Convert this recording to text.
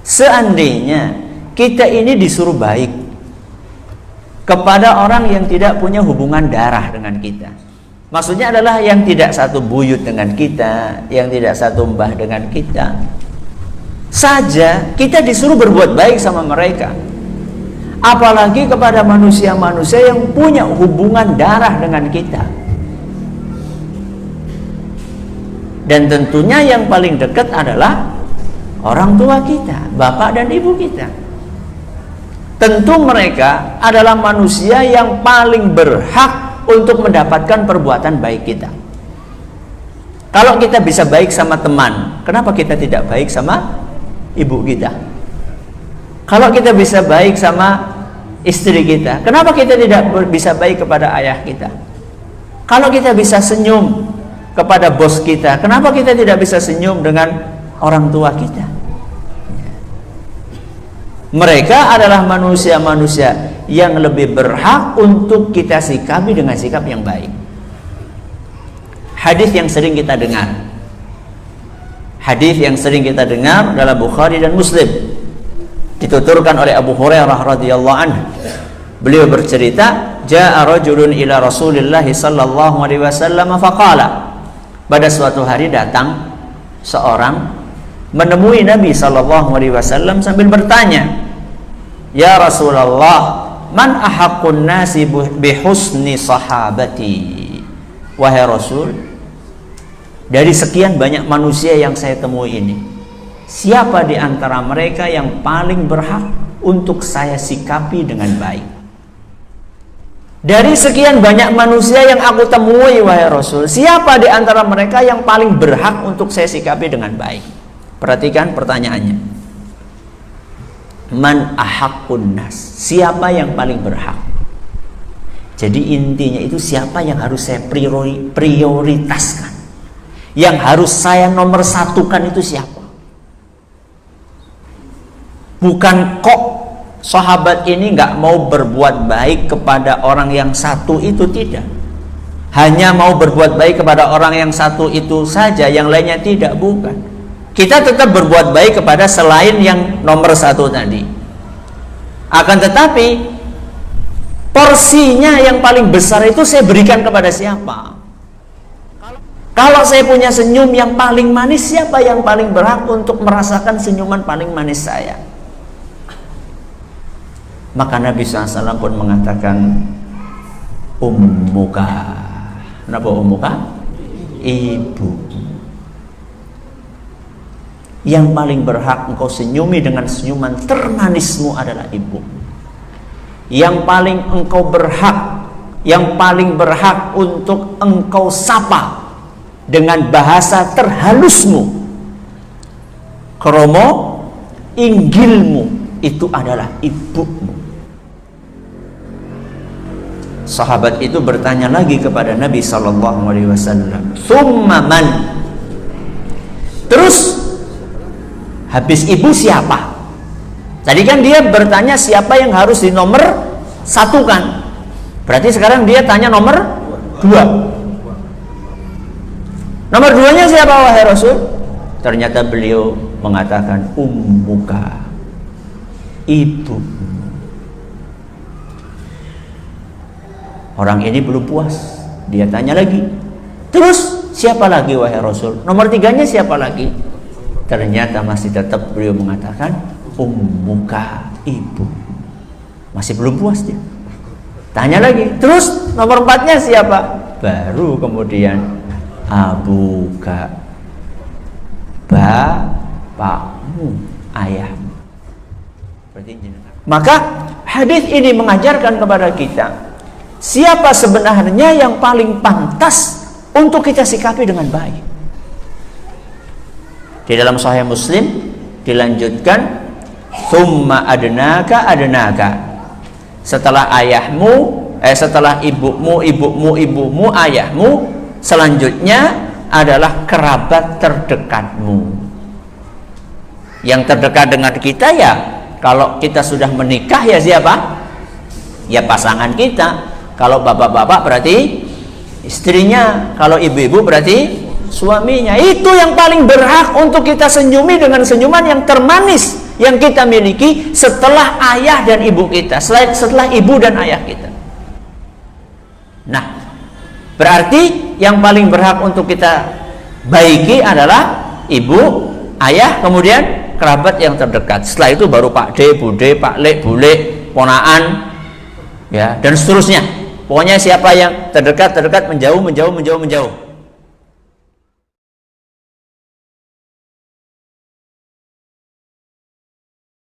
Seandainya kita ini disuruh baik kepada orang yang tidak punya hubungan darah dengan kita, maksudnya adalah yang tidak satu buyut dengan kita, yang tidak satu mbah dengan kita saja, kita disuruh berbuat baik sama mereka, apalagi kepada manusia-manusia yang punya hubungan darah dengan kita. Dan tentunya yang paling dekat adalah orang tua kita, bapak dan ibu kita. Tentu mereka adalah manusia yang paling berhak untuk mendapatkan perbuatan baik kita. Kalau kita bisa baik sama teman, kenapa kita tidak baik sama ibu kita? Kalau kita bisa baik sama istri kita, kenapa kita tidak bisa baik kepada ayah kita? Kalau kita bisa senyum kepada bos kita, kenapa kita tidak bisa senyum dengan orang tua kita? Mereka adalah manusia-manusia yang lebih berhak untuk kita sikapi dengan sikap yang baik. Hadis yang sering kita dengar, dalam Bukhari dan Muslim, dituturkan oleh Abu Hurairah radhiyallahu anhu. Beliau bercerita, jaa rajulun ila Rasulillah sallallahu alaihi wasallam faqala. Pada suatu hari datang seorang menemui Nabi sallallahu alaihi wasallam sambil bertanya, "Ya Rasulullah, man ahaqqun nasi bihusni sahabati?" Wahai Rasul, dari sekian banyak manusia yang saya temui ini, siapa di antara mereka yang paling berhak untuk saya sikapi dengan baik? Dari sekian banyak manusia yang aku temui, wahai Rasul, siapa di antara mereka yang paling berhak untuk saya sikapi dengan baik? Perhatikan pertanyaannya. Man ahaqqun nas, siapa yang paling berhak? Jadi intinya itu siapa yang harus saya prioritaskan, yang harus saya nomor satukan itu siapa? Bukan kok sahabat ini nggak mau berbuat baik kepada orang yang satu itu, tidak. Hanya mau berbuat baik kepada orang yang satu itu saja, yang lainnya tidak, bukan. Kita tetap berbuat baik kepada selain yang nomor satu tadi. Akan tetapi porsinya yang paling besar itu saya berikan kepada siapa? Kalau saya punya senyum yang paling manis, siapa yang paling berhak untuk merasakan senyuman paling manis saya? Maka Nabi SAW pun mengatakan, ummuka. Kenapa ummuka? Ibu. Yang paling berhak engkau senyumi dengan senyuman termanismu adalah ibu. Yang paling engkau berhak, yang paling berhak untuk engkau sapa dengan bahasa terhalusmu, kromo inggilmu, itu adalah ibumu. Sahabat itu bertanya lagi kepada Nabi sallallahu alaihi wasallam, "Tsumma man?" Terus habis ibu siapa? Tadi kan dia bertanya siapa yang harus dinomor satukan. Berarti sekarang dia tanya nomor 2. Nomor 2-nya siapa wahai Rasul? Ternyata beliau mengatakan ummuka, ibu. Orang ini belum puas, dia tanya lagi, terus siapa lagi wahai Rasul? Nomor 3-nya siapa lagi? Ternyata masih tetap beliau mengatakan ummuka, ibu. Masih belum puas dia. Tanya lagi, terus nomor 4-nya siapa? Baru kemudian abuka, bapakmu, ayahmu. Maka hadis ini mengajarkan kepada kita, siapa sebenarnya yang paling pantas untuk kita sikapi dengan baik. Di dalam Sahih Muslim dilanjutkan, summa adnaka adnaka. Setelah ayahmu, setelah ibumu, ayahmu, selanjutnya adalah kerabat terdekatmu. Yang terdekat dengan kita ya, kalau kita sudah menikah ya siapa? Ya pasangan kita. Kalau bapak-bapak berarti istrinya, kalau ibu-ibu berarti suaminya. Itu yang paling berhak untuk kita senyumi dengan senyuman yang termanis, yang kita miliki setelah ayah dan ibu kita, setelah ibu dan ayah kita. Nah, berarti yang paling berhak untuk kita baiki adalah ibu, ayah, kemudian kerabat yang terdekat. Setelah itu baru Pak D, Bude, Pak Lek, Bule, ponaan, ya, dan seterusnya. Pokoknya siapa yang terdekat, menjauh.